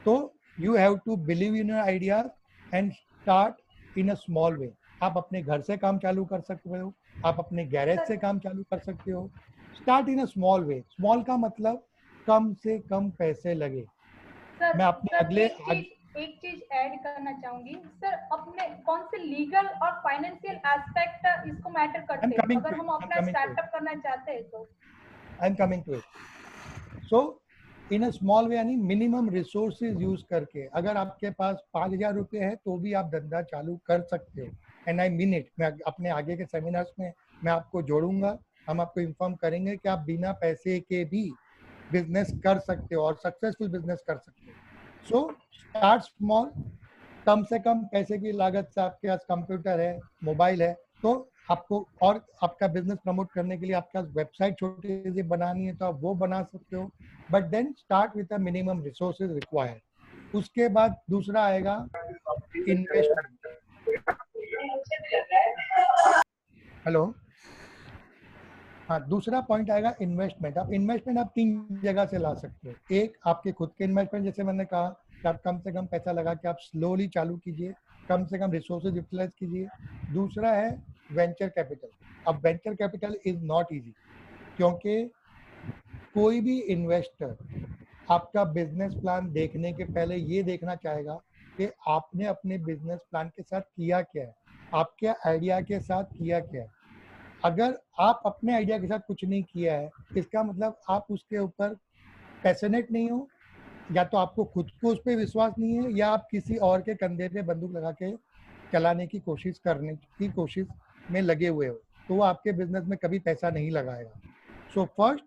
तो you have to believe in your idea and start in a small way. आप अपने घर से काम चालू कर सकते हो, आप अपने गैरेज से काम चालू कर सकते हो। Start in a small way. Small का मतलब कम से कम पैसे लगे। सर मैं अपने सर अगले एक चीज ऐड करना चाहूंगी सर, अपने कौन से लीगल और फाइनेंशियल एस्पेक्ट इसको मैटर आई एम करते हैं कमिंग टू अगर इट, हम आई एम अपना कमिंग टू इट, स्टार्टअप करना चाहते हैं तो? I am coming to it. So in a small way यानी मिनिमम रिसोर्सेज यूज करके, अगर आपके पास 5,000 रुपये है तो भी आप धंधा चालू कर सकते हो। And I mean it. मैं अपने आगे के सेमिनार्स में मैं आपको जोड़ूंगा, हम आपको इन्फॉर्म करेंगे कि आप बिना पैसे के भी बिजनेस कर सकते हो और सक्सेसफुल बिजनेस कर सकते हो। So start small. कम से कम पैसे की लागत से आपके पास कंप्यूटर है, मोबाइल है, तो आपको और आपका बिजनेस प्रमोट करने के लिए आपके पास वेबसाइट छोटी सी बनानी है तो आप वो बना सकते हो। But then start with a minimum resources required. उसके बाद दूसरा आएगा इन्वेस्टमेंट। हेलो, हाँ, दूसरा पॉइंट आएगा इन्वेस्टमेंट। आप इन्वेस्टमेंट आप 3 जगह से ला सकते हो। एक, आपके खुद के इन्वेस्टमेंट, जैसे मैंने कहा कि आप कम से कम पैसा लगा के आप स्लोली चालू कीजिए, कम से कम रिसोर्सेज यूटिलाइज कीजिए। दूसरा है वेंचर कैपिटल। अब venture capital is not easy, क्योंकि कोई भी इन्वेस्टर आपका बिजनेस प्लान देखने के पहले ये देखना चाहेगा कि आपने अपने बिजनेस प्लान के साथ किया क्या है, आपके आइडिया के साथ किया क्या है। अगर आप अपने आइडिया के साथ कुछ नहीं किया है, इसका मतलब आप उसके ऊपर पैशनेट नहीं हो, या तो आपको खुद को उस पर विश्वास नहीं है, या आप किसी और के कंधे पे बंदूक लगा के चलाने की कोशिश करने की कोशिश में लगे हुए हो, तो वो आपके बिजनेस में कभी पैसा नहीं लगाएगा। So first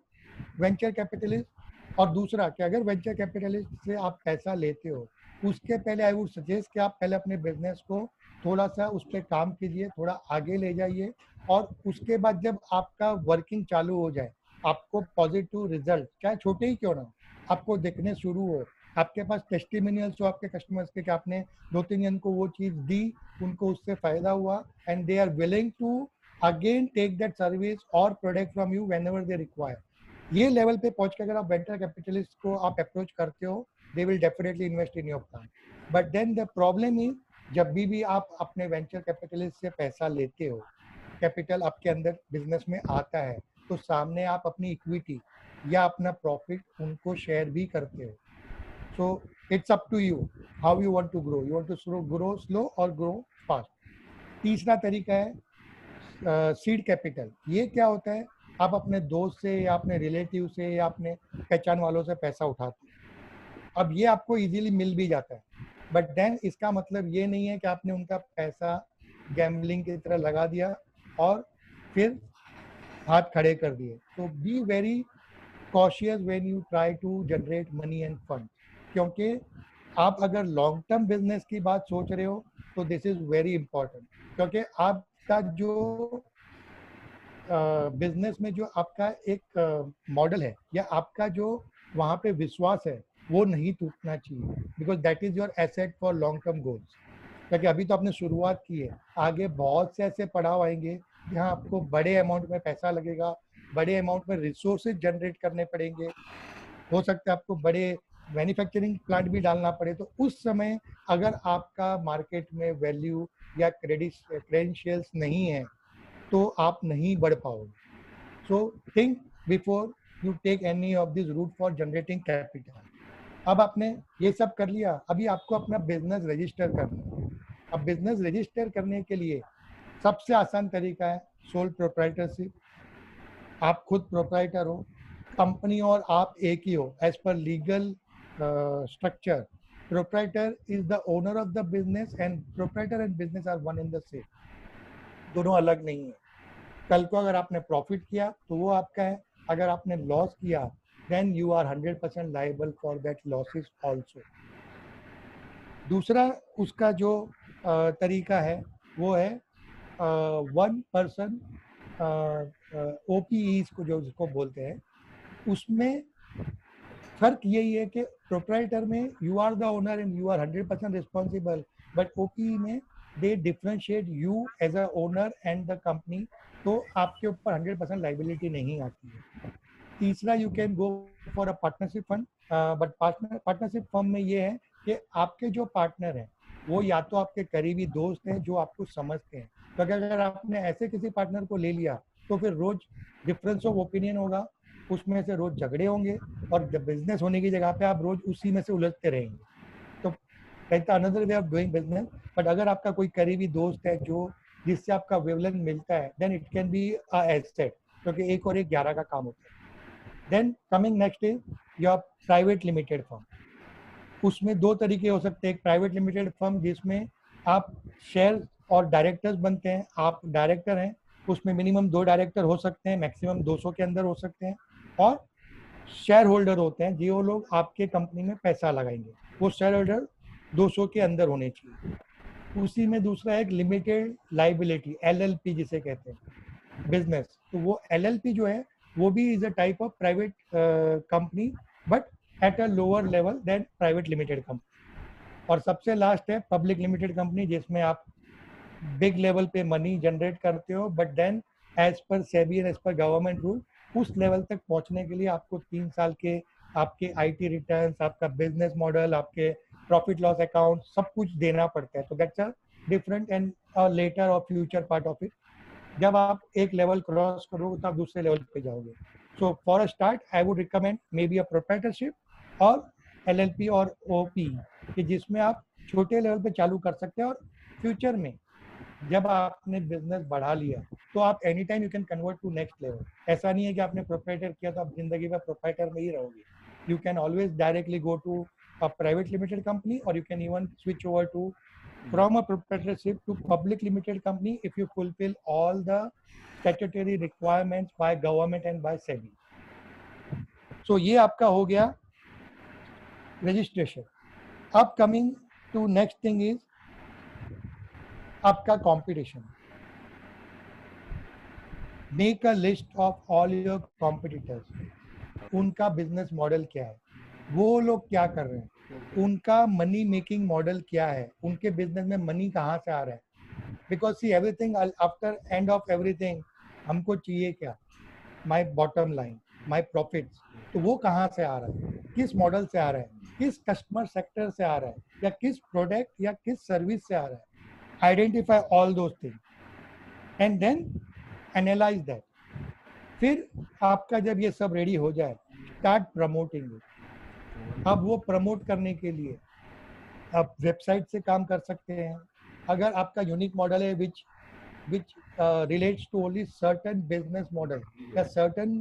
venture capitalist. और दूसरा कि अगर वेंचर कैपिटलिस्ट से आप पैसा लेते हो, उसके पहले आई वुड सजेस्ट कि आप पहले अपने बिजनेस को थोड़ा सा उस पर काम कीजिए, थोड़ा आगे ले जाइए, और उसके बाद जब आपका वर्किंग चालू हो जाए, आपको पॉजिटिव रिजल्ट चाहे छोटे ही क्यों ना आपको दिखने शुरू हो, आपके पास टेस्टिमोनियल्स हो आपके कस्टमर्स के कि आपने 2-3 जन को वो चीज़ दी, उनको उससे फायदा हुआ, and they are willing to again take that service और product from you whenever they require. ये लेवल पे पहुंच के अगर आप वेंचर कैपिटलिस्ट को आप अप्रोच करते हो, they will definitely invest in your plan. But then the problem is, जब भी आप अपने वेंचर कैपिटलिस्ट से पैसा लेते हो, कैपिटल आपके अंदर बिजनेस में आता है, तो सामने आप अपनी इक्विटी या अपना प्रॉफिट उनको शेयर भी करते हो। So it's up to you how you want to grow, you want to grow slow और ग्रो फास्ट। तीसरा तरीका है सीड कैपिटल, ये क्या होता है? आप अपने दोस्त से या अपने रिलेटिव से या अपने पहचान वालों से पैसा उठाते हैं। अब ये आपको इजीली मिल भी जाता है, बट देन इसका मतलब ये नहीं है कि आपने उनका पैसा गैम्बलिंग की तरह लगा दिया और फिर हाथ खड़े कर दिए। तो be very cautious when you try to generate money and fund, क्योंकि आप अगर लॉन्ग टर्म बिजनेस की बात सोच रहे हो तो दिस इज वेरी इंपॉर्टेंट, क्योंकि आपका जो बिजनेस में जो आपका एक मॉडल है या आपका जो वहाँ पे विश्वास है वो नहीं टूटना चाहिए, because that is your asset for long term goals. क्योंकि अभी तो आपने शुरुआत की है, आगे बहुत से ऐसे पड़ाव आएंगे जहाँ आपको बड़े अमाउंट में पैसा लगेगा, बड़े अमाउंट में रिसोर्सेज जनरेट करने पड़ेंगे, हो सकता है आपको बड़े मैन्युफैक्चरिंग प्लांट भी डालना पड़े। तो उस समय अगर आपका मार्केट में वैल्यू या क्रेडेंशियल्स नहीं है तो आप नहीं बढ़ पाओगे। So think before you take any of this route for generating capital. अब आपने ये सब कर लिया, अभी आपको अपना बिजनेस रजिस्टर करना है। अब बिजनेस रजिस्टर करने के लिए सबसे आसान तरीका है सोल प्रोप्राइटरशिप। आप खुद प्रोप्राइटर हो, कंपनी और आप एक ही हो as per legal structure. Proprietor is the owner of the business and proprietor and business are one in the same, दोनों अलग नहीं है। कल को अगर आपने प्रॉफिट किया तो वो आपका है, अगर आपने लॉस किया then you are 100% liable for that losses also. दूसरा उसका जो तरीका है वो है वन पर्सन OPEs को जो जिसको बोलते हैं, उसमें फर्क यही है कि प्रोप्राइटर में you are the owner and you are 100% responsible, but OPE में they differentiate you as a owner and the company, तो आपके ऊपर 100% लाइबिलिटी नहीं आती है। तीसरा you can go for a partnership fund, but partnership firm में ये है कि आपके जो पार्टनर हैं वो या तो आपके करीबी दोस्त हैं जो आपको समझते हैं, तो अगर आपने ऐसे किसी पार्टनर को ले लिया तो फिर रोज डिफरेंस ऑफ ओपिनियन होगा, उसमें से रोज झगड़े होंगे और बिजनेस होने की जगह पे आप रोज उसी में से उलझते रहेंगे। तो कहता another way of doing business, but अगर आपका कोई करीबी दोस्त है जो जिससे आपका वेवलेंथ मिलता है then it can be a asset, क्योंकि एक और एक 11 का काम होता है। Then coming next is your private limited firm. उसमें दो तरीके हो सकते हैं, एक प्राइवेट लिमिटेड फर्म जिसमें आप शेयर और डायरेक्टर्स बनते हैं, आप डायरेक्टर हैं, उसमें मिनिमम 2 डायरेक्टर हो सकते हैं, मैक्सिमम 200 के अंदर हो सकते हैं, और शेयर होल्डर होते हैं जो लोग आपके कंपनी में पैसा लगाएंगे, वो शेयर होल्डर 200 के अंदर होने चाहिए। उसी में दूसरा एक लिमिटेड लाइबिलिटी LLP जिसे कहते हैं बिजनेस, तो वो LLP जो है वो भी is a type of private company but at a lower level then private limited company. और सबसे लास्ट है पब्लिक लिमिटेड कंपनी, जिसमें आप बिग लेवल पे मनी जनरेट करते हो, but then as per SEBI and as per government rule उस level तक पहुंचने के लिए आपको 3 साल के आपके IT रिटर्न्स, आपका बिजनेस मॉडल, आपके प्रॉफिट लॉस अकाउंट सब कुछ देना पड़ता है। तो that's a different and later और फ्यूचर पार्ट ऑफ इट। जब आप एक लेवल क्रॉस करोगे तो आप दूसरे लेवल पे जाओगे। So for a start I would recommend may be a proprietorship और LLP और OP, कि जिसमें आप छोटे लेवल पे चालू कर सकते हैं, और फ्यूचर में जब आपने बिजनेस बढ़ा लिया तो आप any time you can convert to next level. ऐसा नहीं है कि आपने प्रोप्राइटर किया तो आप जिंदगी में प्रोप्राइटर में ही रहोगे। You can always directly go to a private limited company, और you can even switch over to from a proprietorship to public limited company if you fulfill all the statutory requirements by government and by SEBI. So ये आपका हो गया registration. अब coming to next thing is आपका competition. Make a list of all your competitors, उनका business model क्या है, वो लोग क्या कर रहे हैं, उनका मनी मेकिंग मॉडल क्या है, उनके बिजनेस में मनी कहाँ से आ रहा है। Because see everything after end of everything हमको चाहिए क्या, माई बॉटम लाइन, माई प्रॉफिट्स। तो वो कहाँ से आ रहा है, किस मॉडल से आ रहा है, किस कस्टमर सेक्टर से आ रहा है, या किस प्रोडक्ट या किस सर्विस से आ रहा है। Identify all those things and then analyse that. फिर आपका जब ये सब रेडी हो जाए स्टार्ट प्रमोटिंग इट। अब वो प्रमोट करने के लिए आप वेबसाइट से काम कर सकते हैं। अगर आपका यूनिक मॉडल है विच which relates to only certain business model या certain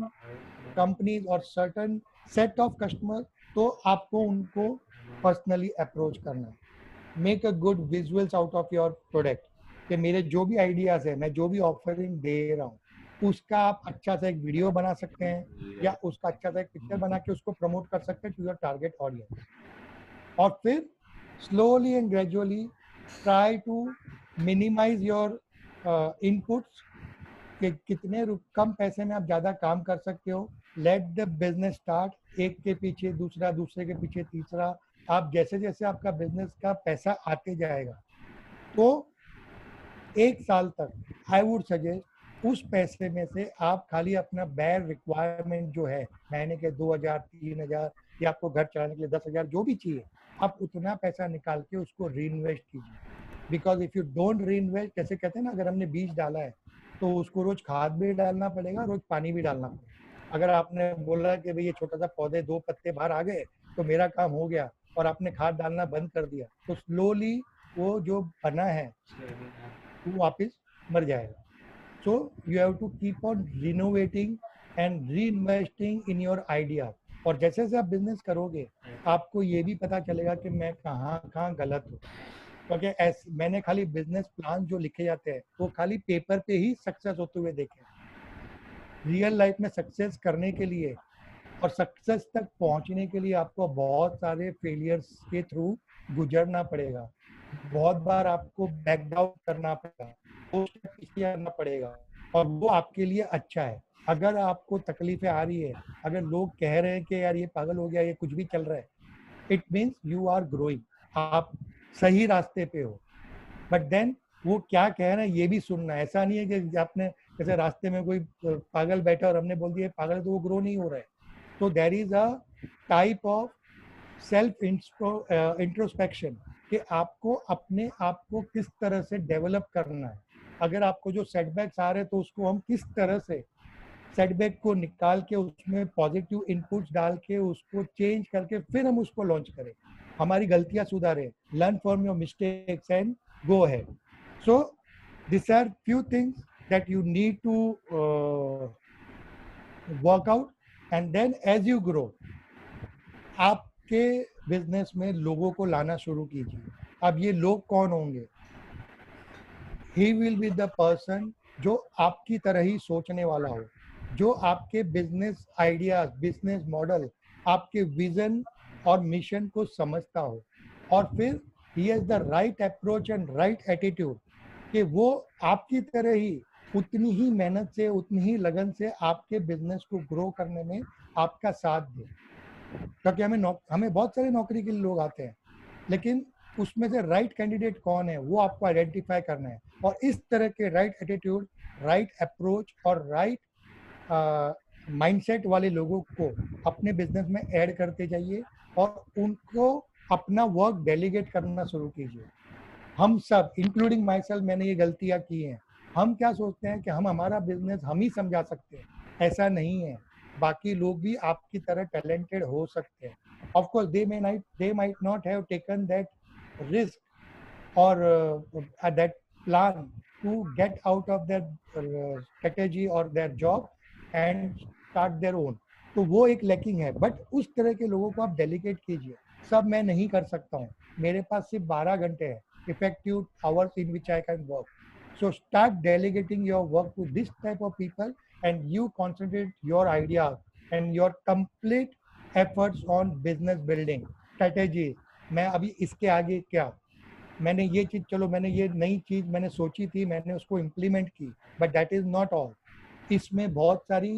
companies और certain set of customers, तो आपको उनको personally approach करना है. Make a good visuals out of your product कि मेरे जो भी आइडियाज है, मैं जो भी ऑफरिंग दे रहा हूँ, उसका आप अच्छा सा एक वीडियो बना सकते हैं या उसका अच्छा सा एक पिक्चर बना के उसको प्रमोट कर सकते हैं टू योर टारगेट ऑडियंस. और फिर slowly and gradually try to minimise your inputs कि कितने कम पैसे में आप ज़्यादा काम कर सकते हो. लेट द बिजनेस स्टार्ट, एक के पीछे दूसरा, दूसरे के पीछे तीसरा. आप जैसे जैसे आपका बिजनेस का पैसा आते जाएगा तो 1 साल तक आई वुड सजेस्ट उस पैसे में से आप खाली अपना बैर रिक्वायरमेंट जो है महीने के 2000 3000 या आपको घर चलाने के लिए 10,000 जो भी चाहिए, आप उतना पैसा निकाल के उसको री इन्वेस्ट कीजिए. बिकॉज इफ यू डोंट री इन्वेस्ट, जैसे कहते हैं ना, अगर हमने बीज डाला है तो उसको रोज खाद भी डालना पड़ेगा, रोज पानी भी डालना पड़ेगा. अगर आपने बोला कि भाई ये छोटा सा पौधे 2 पत्ते बाहर आ गए तो मेरा काम हो गया और आपने खाद डालना बंद कर दिया, तो स्लोली वो जो बना है वो वापस मर जाएगा. So you have to keep on renovating and reinvesting in your idea. और जैसे जैसे आप बिजनेस करोगे आपको ये भी पता चलेगा कि मैं कहाँ कहाँ गलत हूँ. क्योंकि मैंने खाली बिजनेस प्लान जो लिखे जाते हैं वो खाली पेपर पे ही सक्सेस होते हुए देखे. रियल लाइफ में सक्सेस करने के लिए और सक्सेस तक पहुंचने के लिए आपको बहुत सारे फेलियर्स के थ्रू गुजरना पड़ेगा. बहुत बार आपको बैक डाउन करना पड़ेगा, पीछे आना पड़ेगा, और वो आपके लिए अच्छा है. अगर आपको तकलीफें आ रही है, अगर लोग कह रहे हैं कि यार ये पागल हो गया, ये कुछ भी चल रहा है, it means you are growing, आप सही रास्ते पे हो. बट देन वो क्या कह रहे हैं ये भी सुनना है. ऐसा नहीं है कि आपने जैसे रास्ते में कोई पागल बैठा और हमने बोल दिया पागल, तो वो ग्रो नहीं हो रहा है. तो there is a type of self introspection कि आपको अपने आप को किस तरह से डेवलप करना है. अगर आपको जो सेटबैक्स आ रहे हैं तो उसको हम किस तरह से सेटबैक को निकाल के उसमें पॉजिटिव इनपुट्स डाल के उसको चेंज करके फिर हम उसको लॉन्च करें, हमारी गलतियां सुधारें, learn from your mistakes and go ahead. So this are few things that you need to work out. And then as you grow आपके बिजनेस में लोगों को लाना शुरू कीजिए. अब ये लोग कौन होंगे? He will be the person जो आपकी तरह ही सोचने वाला हो, जो आपके बिजनेस आइडियाज, बिजनेस मॉडल, आपके विजन और मिशन को समझता हो. और फिर he has the right approach and right attitude कि वो आपकी तरह ही उतनी ही मेहनत से, उतनी ही लगन से आपके बिजनेस को ग्रो करने में आपका साथ दे. क्योंकि हमें बहुत सारे नौकरी के लिए लोग आते हैं, लेकिन उसमें से राइट कैंडिडेट कौन है वो आपको आइडेंटिफाई करना है. और इस तरह के राइट एटीट्यूड, राइट अप्रोच और राइट माइंडसेट वाले लोगों को अपने बिजनेस में ऐड करते जाइए और उनको अपना वर्क डेलीगेट करना शुरू कीजिए. हम सब इंक्लूडिंग माई सेल्फ, मैंने ये गलतियां की हैं. हम क्या सोचते हैं कि हम हमारा बिजनेस हम ही समझा सकते हैं. ऐसा नहीं है, बाकी लोग भी आपकी तरह टैलेंटेड हो सकते हैं. Of course they might not have taken that risk or that plan to get out of their strategy or their job and start their own. तो वो एक लैकिंग है. बट उस तरह के लोगों को आप डेलीगेट कीजिए. सब मैं नहीं कर सकता हूँ, मेरे पास सिर्फ 12 घंटे है, effective hours in which I can work. So start delegating your work to this type of people and you concentrate your ideas and your complete efforts on business building strategy. मैं अभी इसके आगे क्या, मैंने ये चीज़, चलो मैंने ये नई चीज़ मैंने सोची थी, मैंने उसको इम्प्लीमेंट की, but that is not all. इसमें बहुत सारी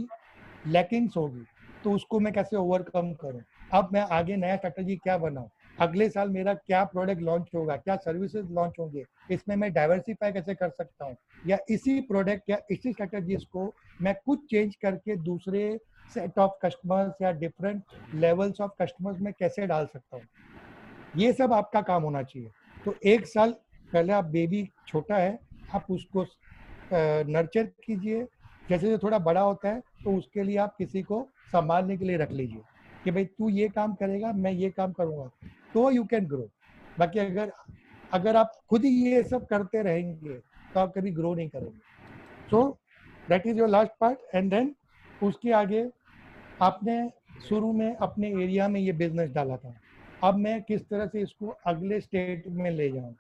लैकिंग्स होगी, तो उसको मैं कैसे ओवरकम करूं. अब मैं आगे नया स्ट्रेटजी क्या बनाऊं, अगले साल मेरा क्या प्रोडक्ट लॉन्च होगा, क्या सर्विसेज लॉन्च होंगे, इसमें मैं डाइवर्सिफाई कैसे कर सकता हूं, या इसी प्रोडक्ट या इसी स्ट्रेटजीज को मैं कुछ चेंज करके दूसरे सेट ऑफ कस्टमर्स या डिफरेंट लेवल्स ऑफ कस्टमर्स में कैसे डाल सकता हूँ. ये सब आपका काम होना चाहिए. तो 1 साल पहले आप बेबी छोटा है, आप उसको नर्चर कीजिए. जैसे जैसे थोड़ा बड़ा होता है तो उसके लिए आप किसी को संभालने के लिए रख लीजिए कि भाई तू ये काम करेगा, मैं ये काम करूँगा, तो यू कैन ग्रो. बाकी अगर आप खुद ही ये सब करते रहेंगे तो आप कभी ग्रो नहीं करेंगे. So that is your last part. And then उसके आगे आपने शुरू में अपने एरिया में ये बिजनेस डाला था, अब मैं किस तरह से इसको अगले स्टेट में ले जाऊं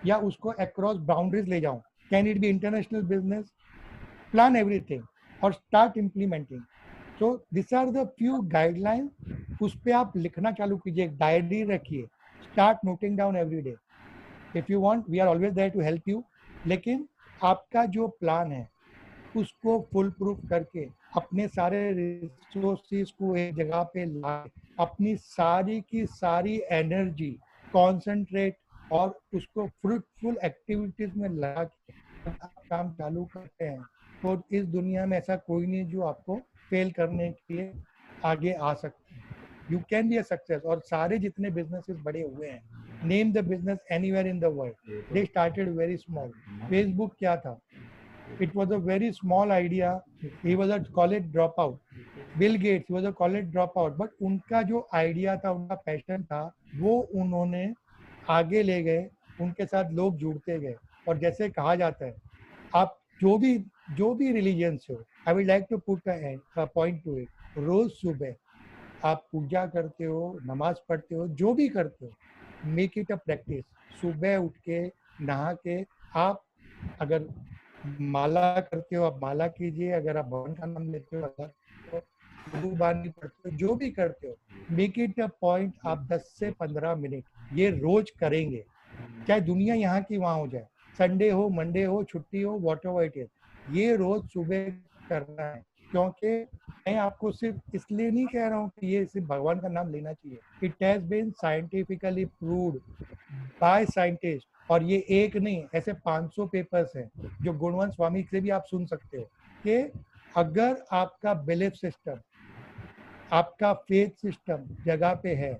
या उसको अक्रॉस बाउंड्रीज ले जाऊं. Can it be international business? Plan everything और start implementing. So this are the few guidelines. उस पर आप लिखना चालू कीजिए, डायरी रखिए, start noting down every day. If you want, we are always there to help you. लेकिन आपका जो प्लान है उसको फुल प्रूफ करके अपने सारे रिसोर्सेज को एक जगह पे ला, अपनी सारी की सारी एनर्जी कॉन्सेंट्रेट और उसको फ्रूटफुल एक्टिविटीज में लगा के आप काम चालू करते हैं, तो इस दुनिया में ऐसा कोई नहीं जो आपको फेल करने के लिए आगे आ सकते हैं. You can be a success. और सारे जितने बिजनेसेस बड़े हुए हैं, name the business anywhere in the world, they started very small. Facebook क्या था? It was a very small idea. He was a college dropout. Bill Gates, he was a college dropout. But उनका जो idea था, उनका passion था, वो उन्होंने आगे ले गए, उनके साथ लोग जुड़ते गए. और जैसे कहा जाता है, आप जो भी रिलीजन से हो, I would like to put a point to it. रोज सुबह आप पूजा करते हो, नमाज पढ़ते हो, जो भी करते हो, मेक इट अ प्रैक्टिस. सुबह उठ के नहा के आप अगर माला करते हो, आप माला कीजिए. अगर आप भगवान का नाम लेते हो, अगर गुरुबानी पढ़ते हो, जो भी करते हो, मेक इट अ पॉइंट. आप 10 से 15 मिनट ये रोज करेंगे, चाहे दुनिया यहाँ की वहाँ हो जाए, संडे हो, मंडे हो, छुट्टी हो, वॉट एवर इट इज, ये रोज सुबह करना है. क्योंकि मैं आपको सिर्फ इसलिए नहीं कह रहा हूँ कि ये सिर्फ भगवान का नाम लेना चाहिए. It has been scientifically proved by scientist. और ये एक नहीं, ऐसे 500 पेपर्स हैं जो गुणवंत स्वामी से भी आप सुन सकते हो कि अगर आपका बिलीफ सिस्टम, आपका फेथ सिस्टम जगह पे है,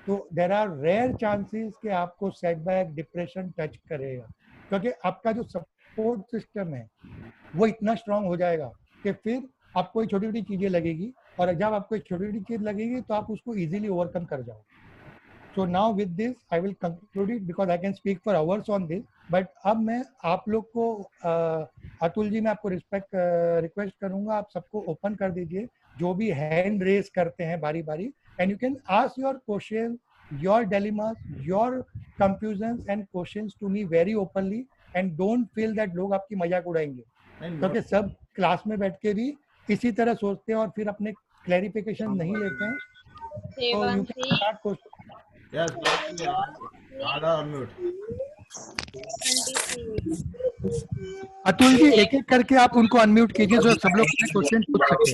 तो देर आर रेयर चांसेस कि आपको सेटबैक, डिप्रेशन टच करेगा. क्योंकि आपका जो सपोर्ट सिस्टम है वो इतना स्ट्रांग हो जाएगा कि फिर आपको एक छोटी छोटी चीजें लगेगी, और जब आपको एक छोटी छोटी चीज लगेगी तो आप उसको इजीली ओवरकम कर जाओ. So now with this I will conclude it because I can speak for hours on this. But अब मैं आप लोग को अतुल जी, मैं आपको रिक्वेस्ट करूंगा, आप सबको ओपन कर दीजिए जो भी हैंड रेस करते हैं बारी बारी, and you can ask your question, your dilemmas, your confusions and questions to me very openly, and don't feel that लोग आपकी मजाक उड़ाएंगे. क्योंकि सब क्लास में बैठ के भी इसी तरह सोचते हैं और फिर अपने क्लैरिफिकेशन नहीं लेते हैं. तो you can start question. Yes, unmute. Atul ji, एक एक करके आप उनको अनम्यूट कीजिए जो सब लोग क्वेश्चन पूछ सके.